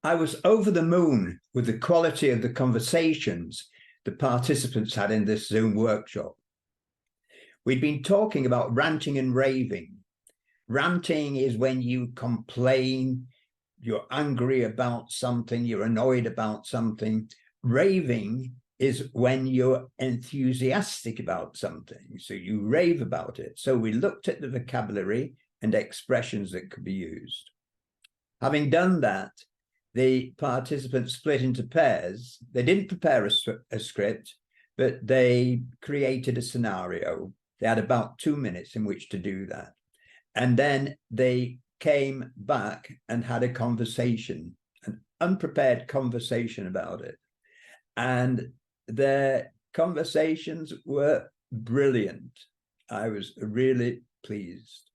I was over the moon with the quality of the conversations the participants had in this Zoom workshop. We'd been talking about ranting and raving. Ranting is when you complain, you're angry about something, you're annoyed about something. Raving is when you're enthusiastic about something, so you rave about it. So we looked at the vocabulary and expressions that could be used. Having done that, the participants split into pairs. They didn't prepare a script, but they created a scenario. They had about 2 minutes in which to do that. And then they came back and had a conversation, an unprepared conversation about it. And their conversations were brilliant. I was really pleased.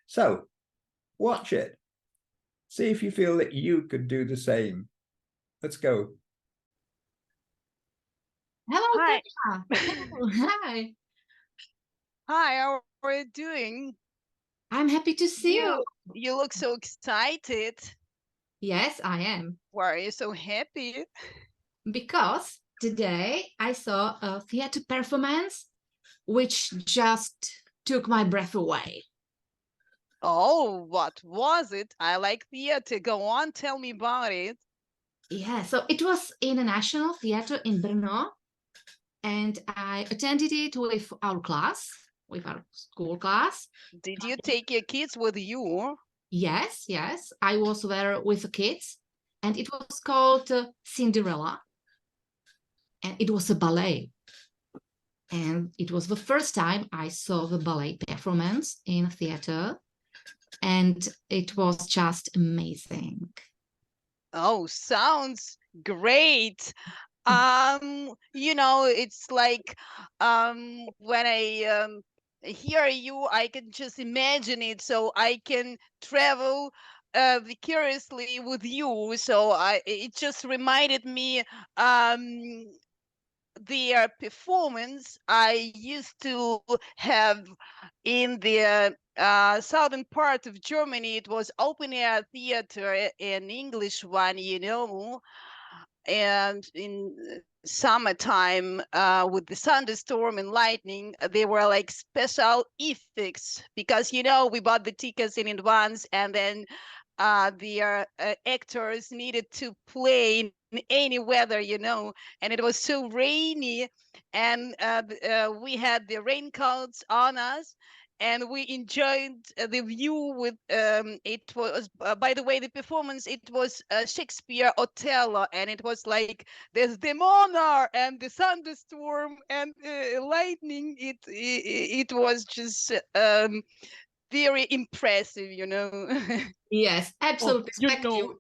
So watch it. See if you feel that you could do the same. Let's go. Hello, Hi. Hi. Hi, how are you doing? I'm happy to see you. You look so excited. Yes, I am. Why are you so happy? Because today I saw a theater performance which just took my breath away. Oh, what was it? I like theater. Go on, tell me about it. Yeah, so it was in a national theater in Brno, and I attended it with our class, with our school class. Did you take your kids with you? Yes, I was there with the kids, and it was called Cinderella, and it was a ballet. And it was the first time I saw the ballet performance in a theater, and it was just amazing. Oh, sounds great. It's like when I hear you, I can just imagine it, so I can travel vicariously with you. So it just reminded me their performance I used to have in the southern part of Germany. It was open air theater, an English one, and in summertime with the thunderstorm and lightning, they were like special effects because we bought the tickets in advance, and then the actors needed to play in any weather, and it was so rainy, and we had the raincoats on us, and we enjoyed the view with it was by the way, the performance, it was Shakespeare Othello, and it was like there's the monarch and the thunderstorm and lightning. It was just very impressive. Yes, absolutely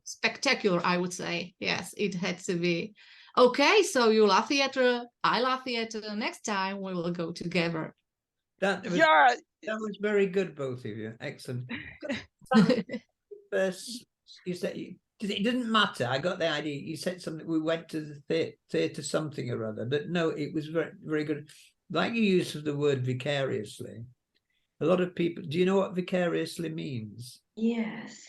spectacular, I would say. Yes, it had to be. Okay, so you love theater, I love theater. Next time we will go together. That was very good, both of you. Excellent. First, you said it didn't matter. I got the idea. You said something. We went to the theatre something or other, but no, it was very, very good. Like you use of the word vicariously. A lot of people. Do you know what vicariously means? Yes.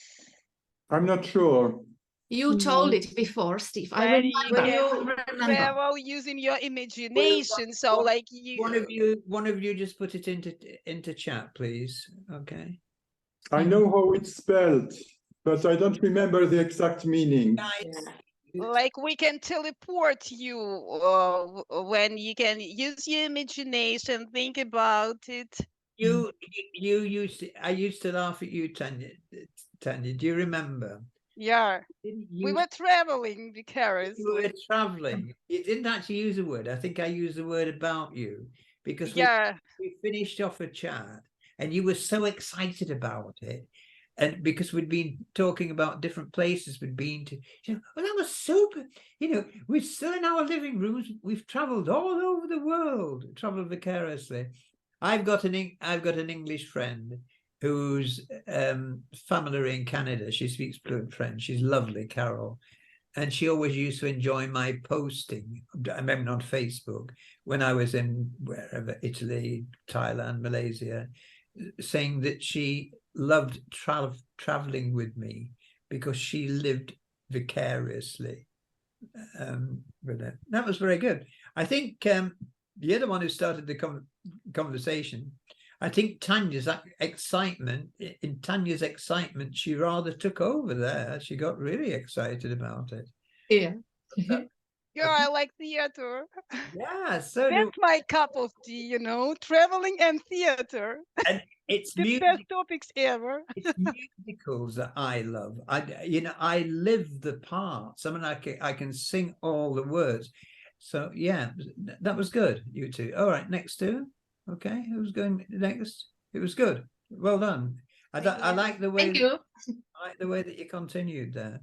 I'm not sure. You told it before, Steve. I remember. You travel using your imagination. So, like you. One of you, just put it into chat, please. Okay. I know how it's spelled, but I don't remember the exact meaning. Like we can teleport you when you can use your imagination, think about it. I used to laugh at you, Tanya. Do you remember? Yeah. We were traveling vicariously. You were traveling. You didn't actually use a word. I think I used the word about you because we finished off a chat and you were so excited about it. And because we'd been talking about different places we'd been to, well, that was super. We're still in our living rooms. We've traveled all over the world, traveled vicariously. I've got an English friend whose family are in Canada. She speaks fluent French. She's lovely, Carol. And she always used to enjoy my posting, I remember on Facebook, when I was in wherever, Italy, Thailand, Malaysia, saying that she loved traveling with me because she lived vicariously with it. That was very good. I think the other one who started the conversation, I think Tanya's excitement, in Tanya's excitement, she rather took over there. She got really excited about it. Yeah. Yeah, I like theater. Yeah, so do, That's my cup of tea, you know, traveling and theater. and it's The music. best topics ever. It's musicals that I love. I live the parts. I mean, I can sing all the words. So yeah, that was good. You two. All right, next two. Okay, who's going next? It was good. Well done. I like the way. Thank you. I like the way that you continued there.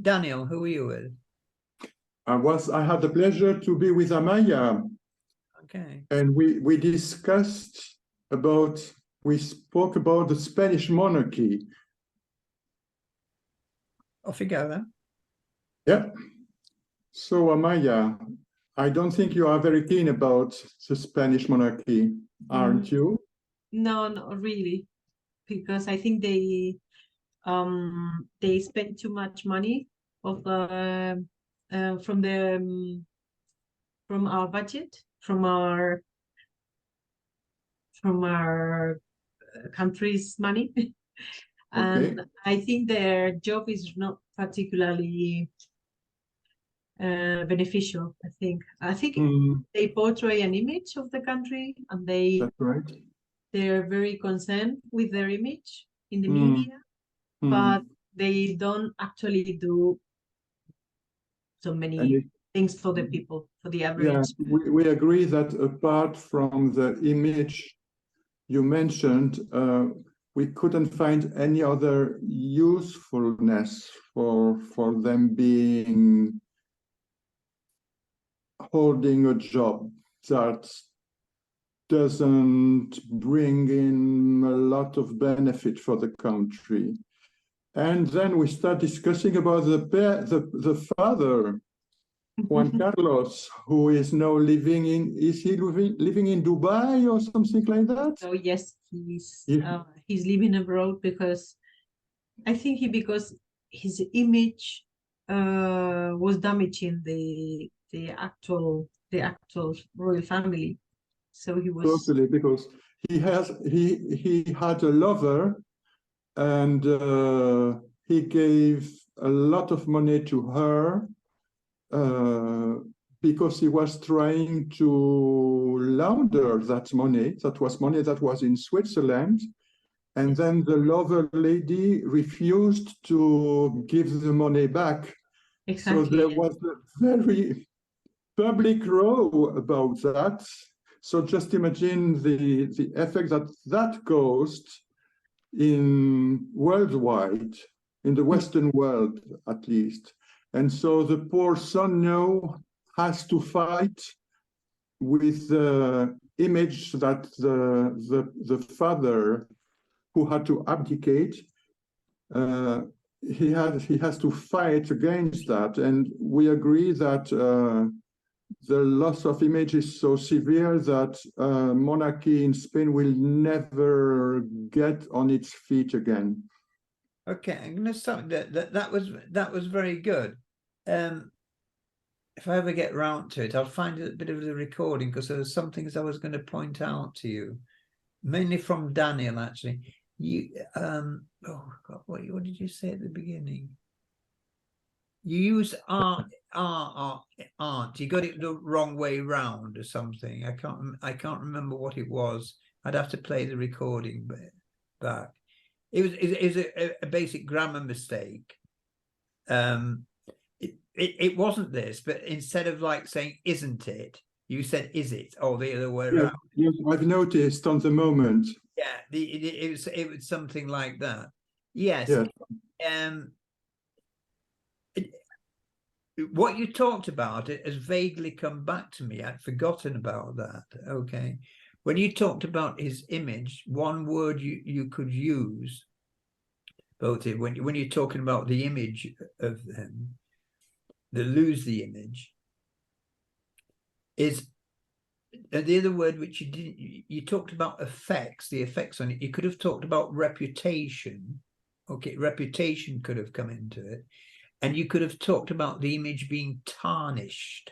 Daniel, who are you with? I had the pleasure to be with Amaya, Okay. and we discussed about, we spoke about the Spanish monarchy. Off you go then. Yeah. So Amaya, I don't think you are very keen about the Spanish monarchy, aren't you? No, not really, because I think they spend too much money of from our budget, from our country's money. And I think their job is not particularly beneficial. I think they portray an image of the country, and That's right. they're very concerned with their image in the media, but they don't actually do so many things for the people, for the average. Yeah, we agree that apart from the image you mentioned, we couldn't find any other usefulness for them being holding a job that doesn't bring in a lot of benefit for the country. And then we start discussing about the father, Juan Carlos, who is now living in, is he living in Dubai or something like that? So yes, he's living abroad because I think because his image was damaging the actual royal family. So he was totally, because he had a lover, and he gave a lot of money to her because he was trying to launder that money. That was money that was in Switzerland. And then the lover lady refused to give the money back. Exactly. So there was a very public row about that. So just imagine the effect that caused in worldwide, in the Western world at least. And so the poor son now has to fight with the image that the father, who had to abdicate, he has to fight against that. And we agree that the loss of image is so severe that monarchy in Spain will never get on its feet again. Okay, I'm going to stop. That was very good. If I ever get round to it, I'll find a bit of the recording, because there were some things I was going to point out to you, mainly from Daniel. Actually, you oh God, what did you say at the beginning? You used art. You got it the wrong way round or something. I can't remember what it was. I'd have to play the recording back. It was a basic grammar mistake. It wasn't this, but instead of like saying "isn't it," you said "is it," or the other way around. Yes, I've noticed on the moment. Yeah, it was something like that. Yes. What you talked about, it has vaguely come back to me. I'd forgotten about that. Okay. When you talked about his image, one word you could use, both when you're talking about the image of him, lose the image, is the other word which you didn't. You talked about effects, the effects on it. You could have talked about reputation. Okay, reputation could have come into it. And you could have talked about the image being tarnished.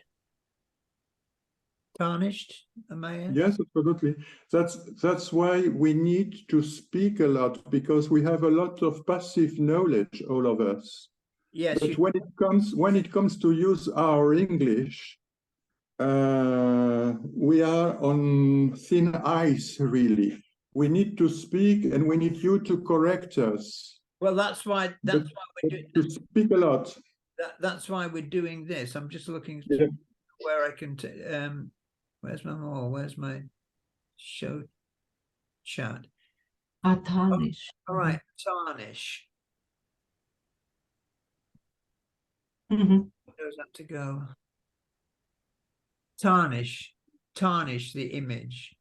Tarnished, Amaya? Yes, absolutely. That's why we need to speak a lot, because we have a lot of passive knowledge, all of us. Yes. But when it comes to use our English, we are on thin ice, really. We need to speak, and we need you to correct us. Well, that's why we're doing to speak a lot. That's why we're doing this. I'm just looking where I can. Where's my more? Where's my show chat? Tarnish. All right, tarnish. Mm-hmm. Where does that to go? Tarnish the image.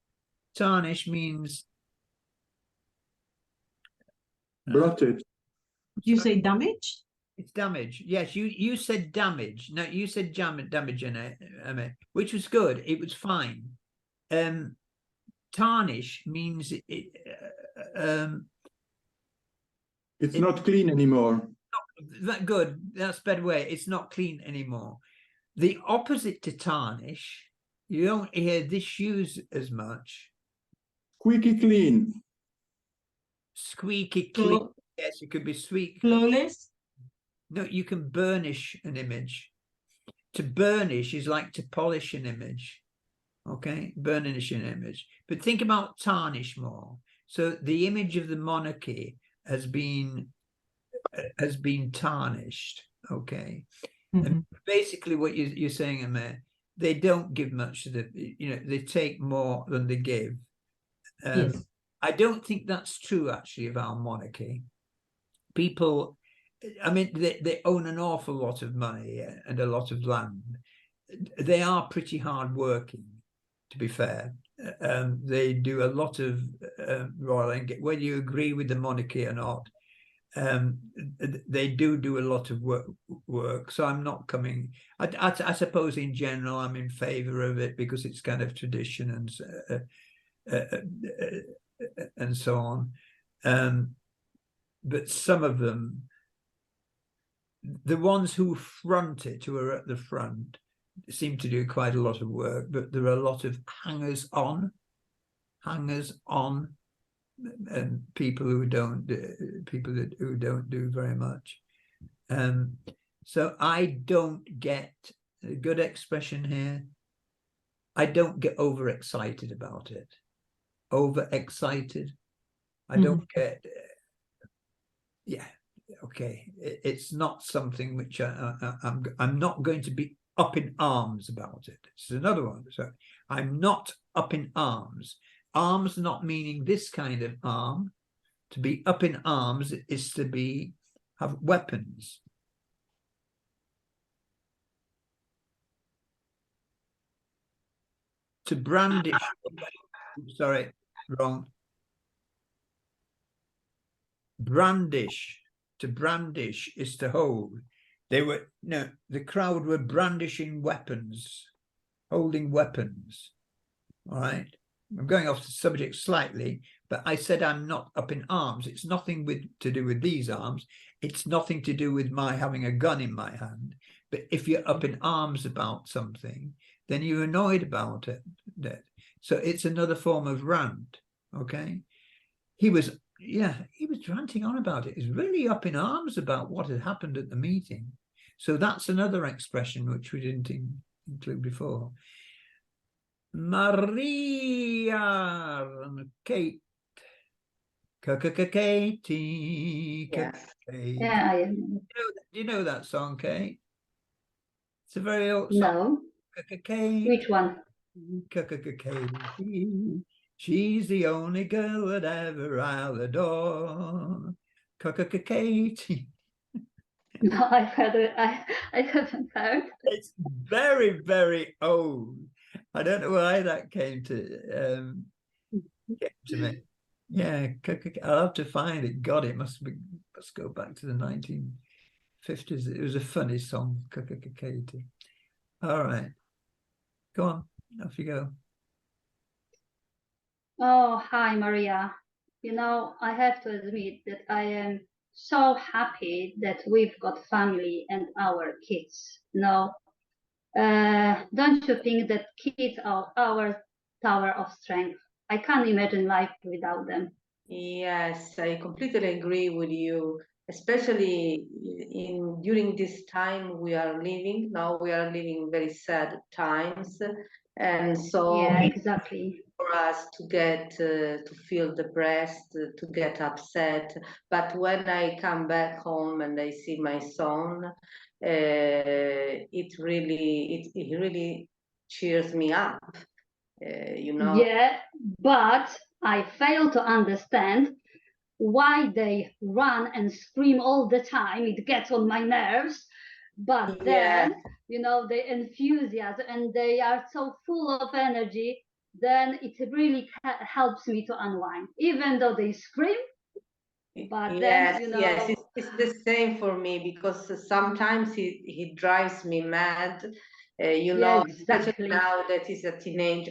Tarnish means Blotted. You say damage? it's damage. Yes, you said damage. No, you said damage in it, which was good. It was fine. Tarnish means it's not clean anymore. That good. That's a better way. It's not clean anymore. The opposite to tarnish, you don't hear this used as much. Squeaky clean. Squeaky clean. Yes, it could be sweet. Flawless? No, you can burnish an image. To burnish is like to polish an image. Okay, burnish an image. But think about tarnish more. So the image of the monarchy has been tarnished. Okay. Mm-hmm. And basically what you're saying, Amir, they don't give much to the, they take more than they give. Yes. I don't think that's true, actually, of our monarchy. People, I mean, they own an awful lot of money and a lot of land. They are pretty hard-working, to be fair. They do a lot of royal engagement. Whether you agree with the monarchy or not, they do a lot of work. So I'm not coming. I suppose in general I'm in favor of it because it's kind of tradition and so on. But some of them, the ones who front it, who are at the front, seem to do quite a lot of work. But there are a lot of hangers on, and people who don't do very much. So I don't get a good expression here. I don't get overexcited about it. Overexcited. I don't get. Okay. It's not something which I'm not going to be up in arms about it. This is another one. So I'm not up in arms. Arms not meaning this kind of arm. To be up in arms is to have weapons. To brandish, sorry, wrong. Brandish, to brandish is to hold. The crowd were brandishing weapons, holding weapons. All right. I'm going off the subject slightly, but I said I'm not up in arms. It's nothing to do with these arms. It's nothing to do with my having a gun in my hand. But if you're up in arms about something, then you're annoyed about it. So it's another form of rant. Okay. He was ranting on about it. He's really up in arms about what had happened at the meeting. So that's another expression which we didn't include before. Maria and Kate. Katie. Yes. Kate. Yeah, I am. Do you know that song, Kate? It's a very old song. No. Kate. Which one? Katie. She's the only girl that ever I'll adore. Katie. No, I've heard it. I haven't heard. It's very, very old. I don't know why that came to me. Yeah, I'll have to find it. God, it must go back to the 1950s. It was a funny song, Katie. All right. Go on, off you go. Oh, hi, Maria. I have to admit that I am so happy that we've got family and our kids. No, don't you think that kids are our tower of strength? I can't imagine life without them. Yes, I completely agree with you, especially during this time we are living. Now we are living very sad times, and so Yeah, exactly. for us to get to feel depressed, to get upset. But when I come back home and I see my son, it really cheers me up. You know. Yeah, but I fail to understand why they run and scream all the time. It gets on my nerves. But Yeah. then, you know, the enthusiasm and they are so full of energy, then it really helps me to unwind, even though they scream. But then, Yes, you know, yes, it's the same for me because sometimes he drives me mad. You yeah, know, especially exactly. now that he's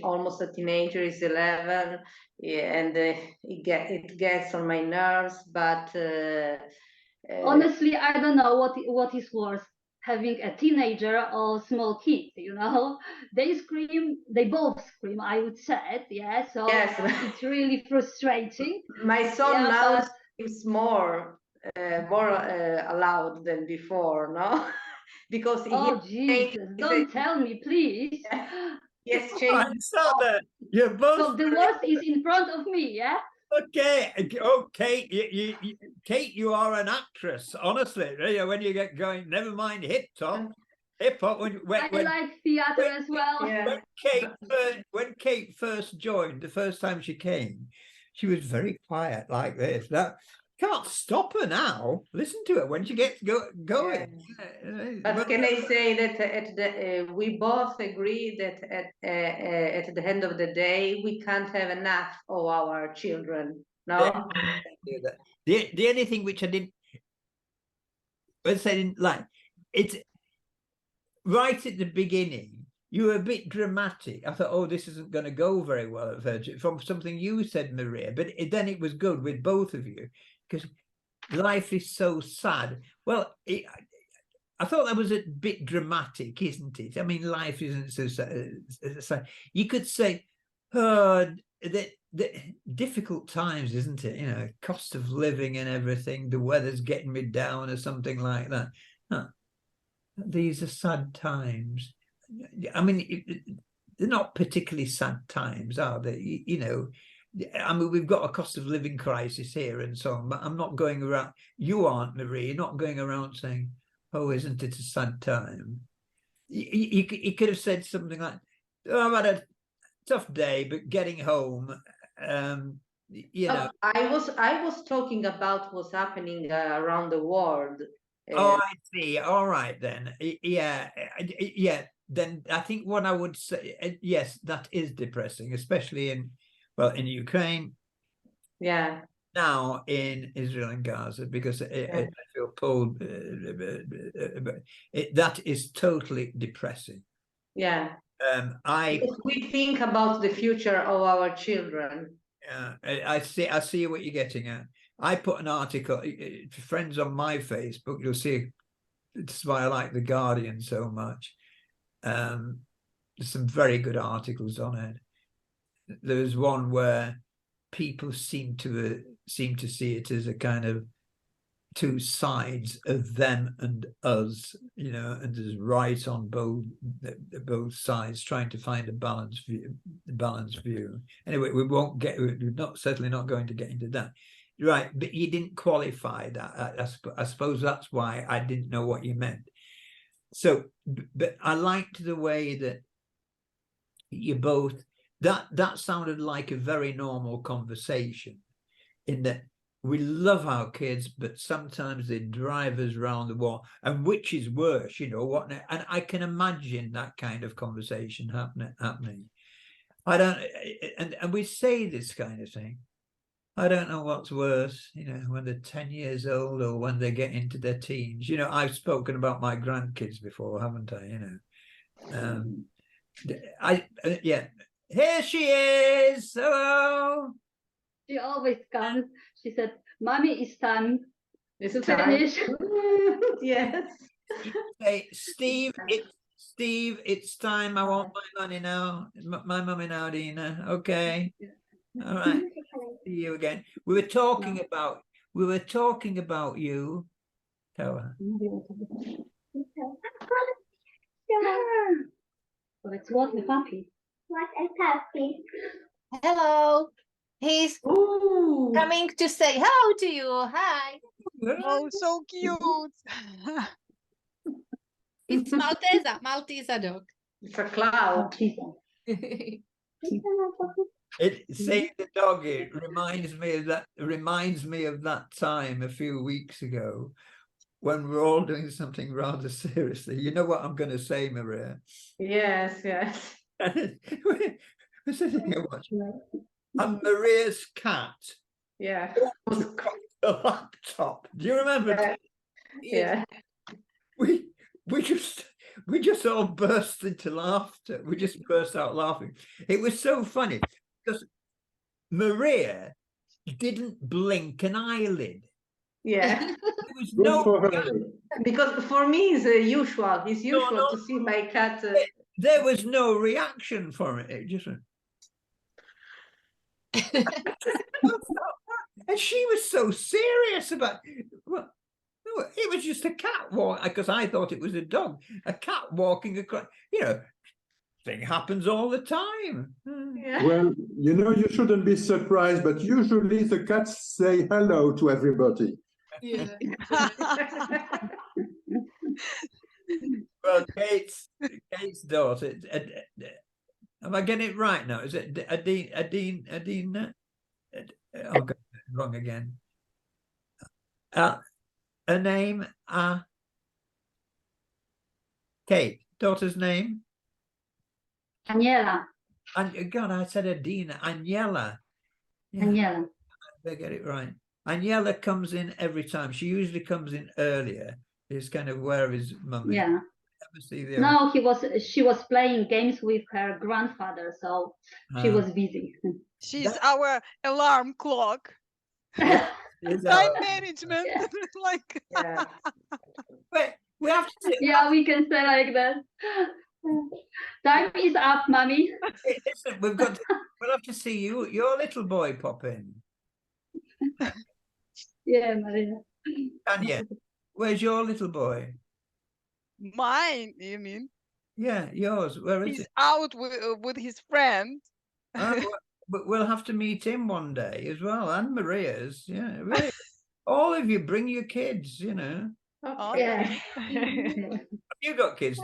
almost a teenager, he's 11, yeah, and it gets on my nerves. But Honestly, I don't know what is worse, having a teenager or small kid. You know, they scream, they both scream. I would say, yeah. So yes, it's really frustrating. my son Yeah, now but seems more allowed than before, no? Because oh Jesus, don't tell me, please. he has changed. So that you're both So the worst is in front of me, yeah. okay. Oh, Kate, Kate, you are an actress. Honestly, you know, when you get going, never mind hip hop. I like theater as well. Yeah. When Kate first joined, the first time she came, she was very quiet like this. That can't stop her now. Listen to her when she gets going. Yeah. But can I say that we both agree that at the end of the day we can't have enough of our children. No. The only thing which I didn't like, it's right at the beginning. You were a bit dramatic. I thought, oh, this isn't going to go very well at first, from something you said, Maria. But then it was good with both of you because life is so sad. Well, I thought that was a bit dramatic, isn't it? I mean, life isn't so sad. You could say, oh, the difficult times, isn't it? You know, cost of living and everything. The weather's getting me down or something like that. Huh. These are sad times. I mean, they're not particularly sad times, are they? You know, I mean, we've got a cost of living crisis here and so on, but I'm not going around, you aren't, Marie, you're not going around saying, oh, isn't it a sad time? You could have said something like, oh, I've had a tough day, but getting home, you know. I was talking about what's happening around the world. Oh, I see. All right, then. Yeah. Then I think what I would say, yes, that is depressing, especially in Ukraine. Yeah. Now in Israel and Gaza, because I feel pulled. That is totally depressing. Yeah. Because we think about the future of our children. Yeah, I see what you're getting at. I put an article, friends on my Facebook, you'll see, it's why I like The Guardian so much. There's some very good articles on it. There's one where people seem to see it as a kind of two sides of them and us, you know, and there's right on both sides, trying to find a balanced view. Anyway, we're certainly not going to get into that. Right, but you didn't qualify that. I suppose that's why I didn't know what you meant. So, but I liked the way that you both, that sounded like a very normal conversation, in that we love our kids, but sometimes they drive us round the wall. And which is worse, you know what? And I can imagine that kind of conversation happening. I don't, and we say this kind of thing. I don't know what's worse, you know, when they're 10 years old or when they get into their teens. You know, I've spoken about my grandkids before, haven't I? You know, yeah. Here she is. Hello. She always comes. She said, "Mommy, it's time." It's time. Finish. Yes. Hey, Steve, it's time. I want my money now. My money now, Dina. Okay. All right. See you again. We were talking about you. Tell her. It's what a puppy. What a puppy. Hello. He's Ooh. coming to say hello to you. Hi. Oh, so cute. It's Maltese dog. It's a cloud. It saying the dog, it reminds me of that time a few weeks ago when we're all doing something rather seriously. You know what I'm going to say, Maria? Yes, yes. We're sitting here watching, and Maria's cat Yeah. almost cracked the laptop. Do you remember? Yeah. We just all burst into laughter. We just burst out laughing. It was so funny because Maria didn't blink an eyelid. Yeah. There was Good no, for her. Because for me it's usual. It's usual no. to see my cat. There was no reaction from it. It just went. And she was so serious about. Well, no, it was just a cat walk, because I thought it was a dog. A cat walking across. You know, thing happens all the time. Yeah. Well, you know, you shouldn't be surprised, but usually the cats say hello to everybody. Yeah. Well, Kate's daughter. Am I getting it right now? Is it Adine? Oh, God, wrong again. Her name? Kate. Daughter's name? Daniela. And God, I said Adina. Aniela. Yeah, Daniela. I get it right. Aniela comes in every time. She usually comes in earlier. It's kind of where his mum is. Yeah. No, she was playing games with her grandfather, so she was busy. She's our alarm clock. Yeah, Time management. Yeah. Like Yeah. Wait, we have to. Yeah, we can say like that. Time is up, mommy. Listen, we'll have to see your little boy pop in. Yeah, Maria. Tanya, where's your little boy? mine, you mean? Yeah, yours. Where is He's it? out with his friend. But we'll have to meet him one day as well, and Maria's. Yeah, really. All of you bring your kids. You know. Yeah. Have you got kids,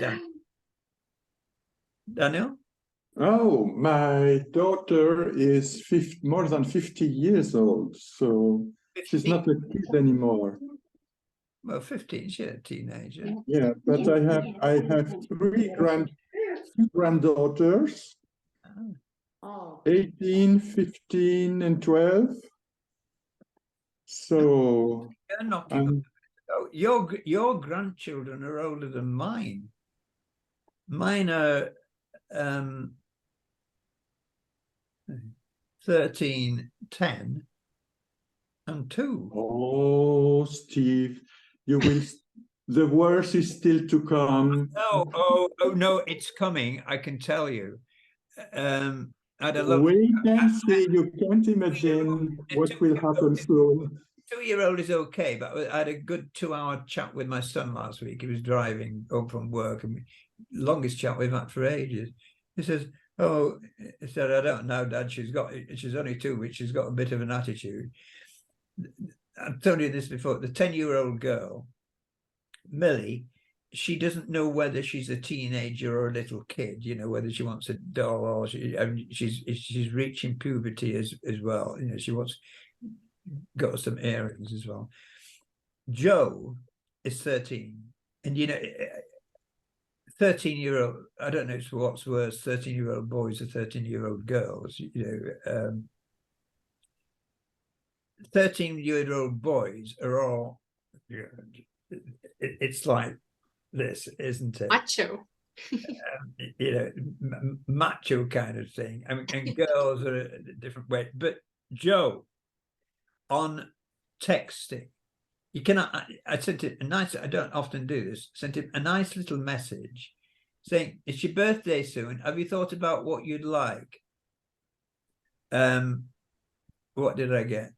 Daniel? Oh, my daughter is more than 50 years old, so she's not a kid anymore. Well, 15, she's a teenager. Yeah, but I have three granddaughters, Oh. 18, 15, and 12. So You're not too oh, your grandchildren are older than mine. Mine are 13, 10, and 2. oh, Steve, you will. The worst is still to come. Oh no, it's coming. I can tell you. I'd have loved. Wait and see. You can't imagine what will happen soon. 2-year-old is okay, but I had a good 2-hour chat with my son last week. He was driving home from work, and longest chat we've had for ages. He says, "Oh," he said, "I don't know, Dad. She's only 2, but she's got a bit of an attitude." I've told you this before. The 10-year-old girl, Millie, she doesn't know whether she's a teenager or a little kid. You know, whether she wants a doll or she's reaching puberty as well. You know, she wants. Got some earrings as well. Joe is 13, and you know, 13-year-old. I don't know what's worse, 13-year-old boys or 13-year-old girls. You know, 13-year-old boys are all. You know, it's like this, isn't it? Macho. You know, macho kind of thing. I mean, and girls are a different way. But Joe, on texting, You cannot. I sent it a nice. I don't often do this. Sent him a nice little message saying, "It's your birthday soon. Have you thought about what you'd like?" What did I get?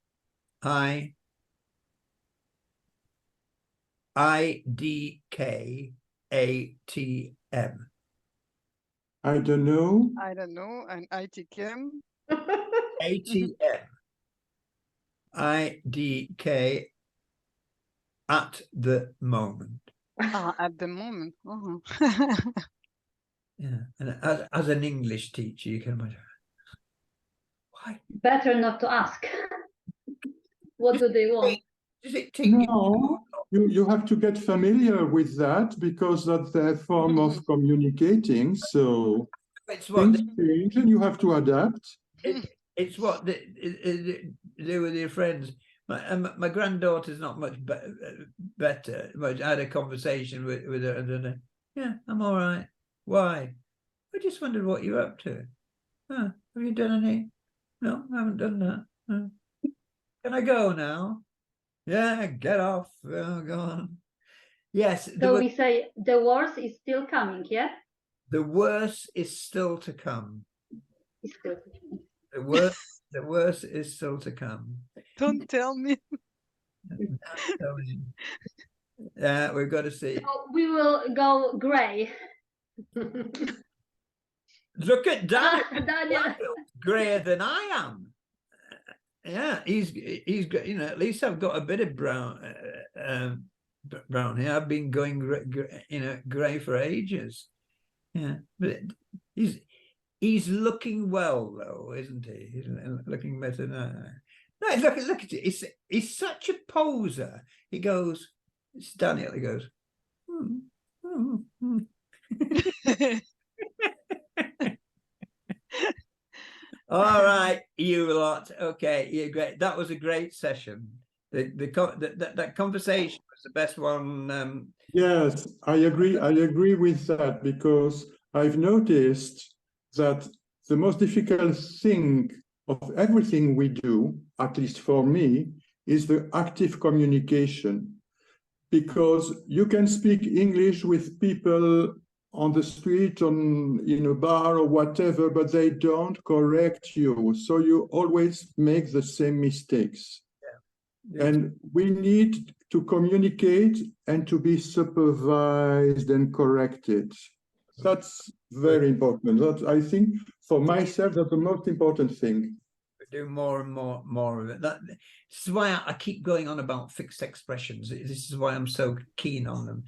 IDKATM. I don't know. I don't know, an ITKM. ATM. IDK at the moment. At the moment. Yeah, and as an English teacher, you can imagine. Why? Better not to ask. What do they want? Does it take No, you have to get familiar with that because that's their form of communicating. So it's what things change and you have to adapt. it's what they do with your friends. My granddaughter's not much better. I had a conversation with her and yeah, I'm all right. Why? I just wondered what you're up to. Huh, have you done any? No, I haven't done that. Huh. Can I go now? Yeah, get off. Oh, go on. Yes. So we say the worst is still coming, yeah? The worst is still to come. It's still coming. The worst is still to come. Don't tell me. We've got to see. So we will go grey. Look at Daniel. Daniel. Grayer than I am. Yeah, he's got, you know, at least I've got a bit of brown here. I've been going grey for ages. Yeah, but he's looking well though, isn't he? He's looking better now. No, look at it. He's such a poser. He goes, it's Daniel. He goes, All right, you lot. Okay, you're great. That was a great session. That conversation was the best one. Yes, I agree. I agree with that because I've noticed that the most difficult thing of everything we do, at least for me, is the active communication. Because you can speak English with people on the street, in a bar or whatever, but they don't correct you. So you always make the same mistakes. Yeah. And we need to communicate and to be supervised and corrected. That's very important. That, I think, for myself, that's the most important thing. Do more and more of it. This is why I keep going on about fixed expressions. This is why I'm so keen on them.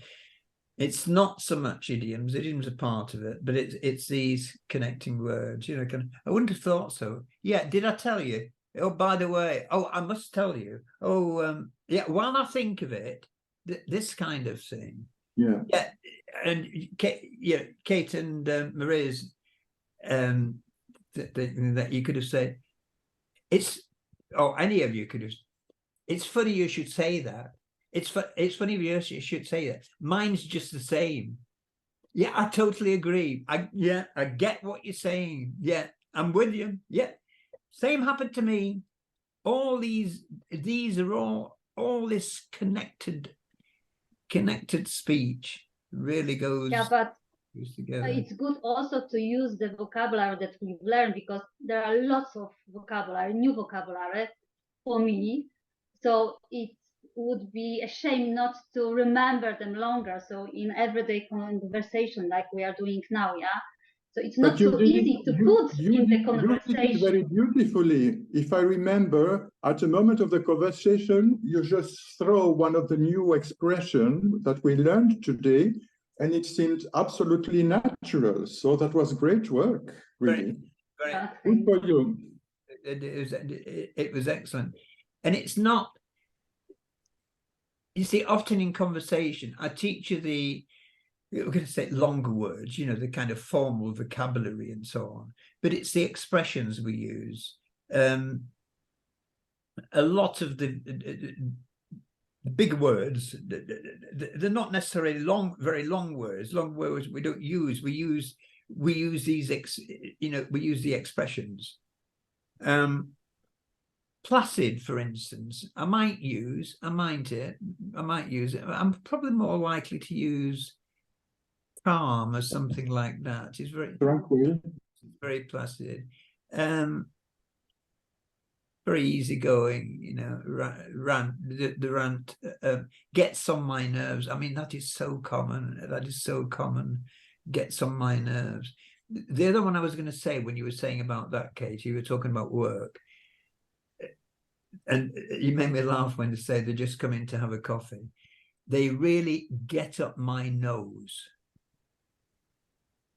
It's not so much idioms. Idioms are part of it, but it's these connecting words. You know, I wouldn't have thought so. Yeah, did I tell you? Oh, by the way, oh, I must tell you. Oh, yeah. While I think of it, this kind of thing. Yeah. Yeah, and Kate and Maria's that you could have said. Any of you could have. It's funny you should say that. It's funny you should say that. Mine's just the same. Yeah, I totally agree. I get what you're saying. Yeah, I'm with you. Yeah, same happened to me. All these are all this connected speech really goes. Yeah, but together. it's good also to use the vocabulary that we've learned because there are lots of vocabulary, new vocabulary for me. So it would be a shame not to remember them longer. So in everyday conversation like we are doing now, yeah. So it's not so easy to put in the conversation. You did it very beautifully. If I remember, at the moment of the conversation, you just throw one of the new expressions that we learned today, and it seemed absolutely natural. So that was great work, really. Very good for you. It was excellent. And it's not, you see, often in conversation, I teach you we're going to say longer words, you know, the kind of formal vocabulary and so on, but it's the expressions we use. A lot of the big words, they're not necessarily very long words. Long words we don't use. We use these, we use the expressions. placid, for instance, I might use it. I'm probably more likely to use calm or something like that. It's Tranquil. very placid. Very easygoing, you know. Rant, the rant gets on my nerves. I mean, that is so common. Gets on my nerves. The other one I was going to say, when you were saying about that, Kate, you were talking about work, and you made me laugh when they say they just come in to have a coffee. They really get up my nose.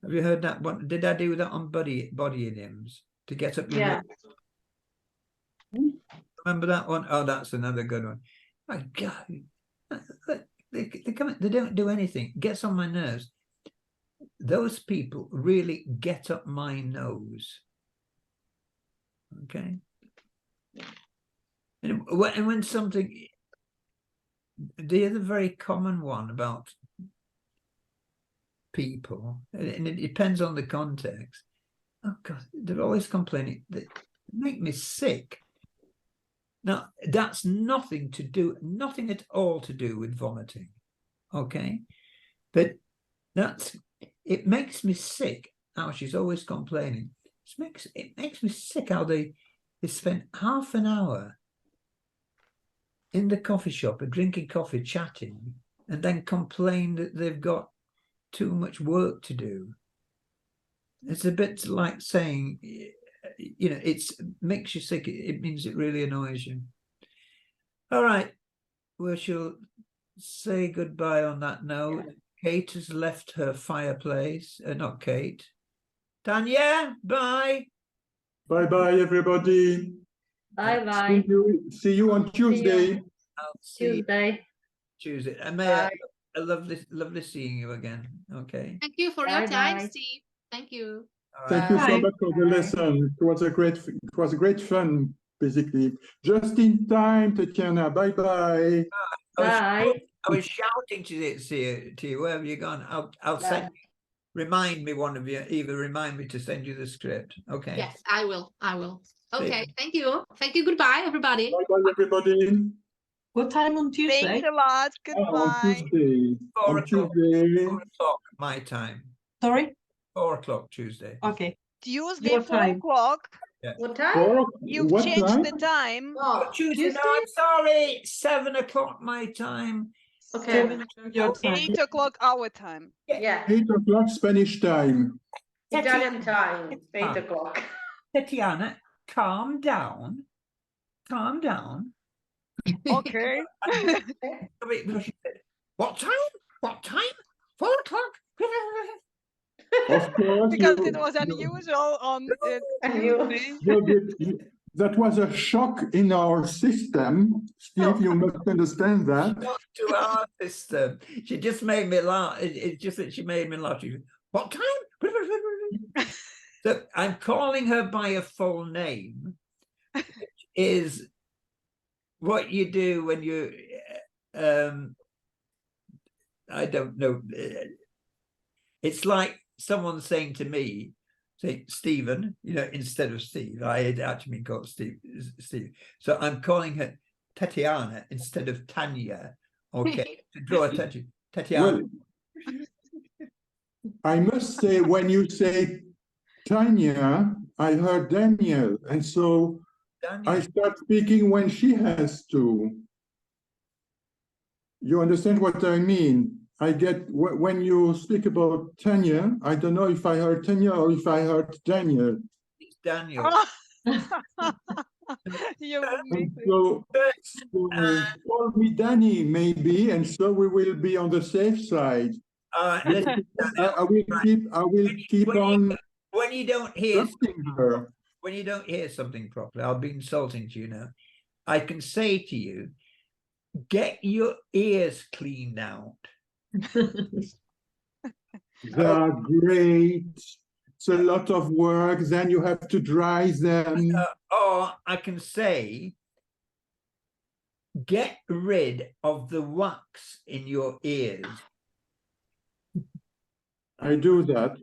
Have you heard that one? Did I do that on body idioms? To get up your nose? Remember that one? Oh, that's another good one. My God, they come in, they don't do anything. Gets on my nerves. Those people really get up my nose. Okay. And when something, the other very common one about people, and it depends on the context. Oh God, they're always complaining. They make me sick. Now, that's nothing at all to do with vomiting. Okay. But it makes me sick how she's always complaining. It makes me sick how they spend half an hour in the coffee shop drinking coffee, chatting, and then complain that they've got too much work to do. It's a bit like saying, you know, it makes you sick. It means it really annoys you. All right, we shall say goodbye on that note. Kate has left her fireplace. Not Kate. Tanya, bye. Bye-bye, everybody. Bye-bye. See you on Tuesday. I'll see Tuesday. Tuesday. And may I lovely seeing you again. Okay. Thank you for your time, Bye-bye. Steve. Thank you. Thank you so much for the lesson. It was a great fun, basically. Just in time, Tatiana. Bye-bye. Bye. I was shouting to you. Where have you gone? I'll send. Remind me, one of you, either remind me to send you the script. Okay. Yes, I will. Okay. Thank you. Goodbye, everybody. Bye-bye, everybody. What time on Tuesday? Thanks a lot. Goodbye. On Tuesday. 4 o'clock. Tuesday. 4 o'clock my time. Sorry? 4 o'clock Tuesday. Okay. Tuesday, Your 4 time. o'clock. Yeah. What time? You've What changed time? the time. Oh, Tuesday. No, I'm sorry. 7 o'clock my time. Okay. 7 o'clock your time. 8 o'clock our time. Yeah. 8 o'clock Spanish time. Italian time. 8 o'clock. Tatiana, calm down. Calm down. Okay. Because she said, what time? What time? 4 o'clock. Of course. Because it was unusual on Tuesday. That was a shock in our system. Steve, you must understand that. Not to our system. She just made me laugh. It's just that she made me laugh. She said, what time? So I'm calling her by a full name, which is what you do when you, I don't know. It's like someone saying to me, say, Stephen, you know, instead of Steve. I had actually been called Steve. So I'm calling her Tatiana instead of Tanya. Okay, to draw attention. Tatiana. Well, I must say, when you say Tanya, I heard Daniel. And so Daniel. I start speaking when she has to. You understand what I mean? I get, when you speak about Tanya, I don't know if I heard Tanya or if I heard Daniel. It's Daniel. So call me Danny, maybe, and so we will be on the safe side. Listen, Daniel, I will keep on. When you don't hear her. When you don't hear something properly, I'll be insulting to you now. I can say to you, get your ears cleaned out. They are great. It's a lot of work. Then you have to dry them. Or I can say, get rid of the wax in your ears. I do that.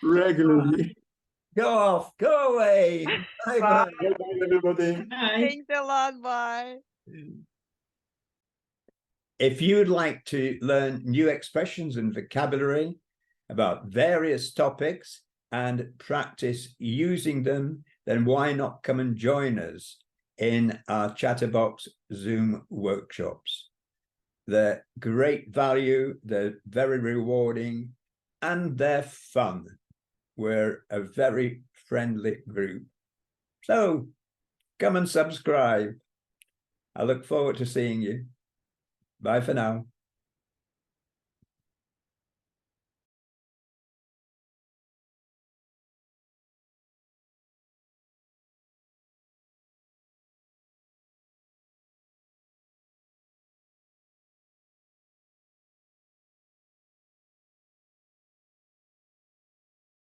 Regularly. Go off, go away. Bye bye. Bye, everybody. Thanks a lot. Bye. If you'd like to learn new expressions and vocabulary about various topics and practice using them, then why not come and join us in our Chatterbox Zoom workshops? They're great value, they're very rewarding, and they're fun. We're a very friendly group. So come and subscribe. I look forward to seeing you. Bye for now.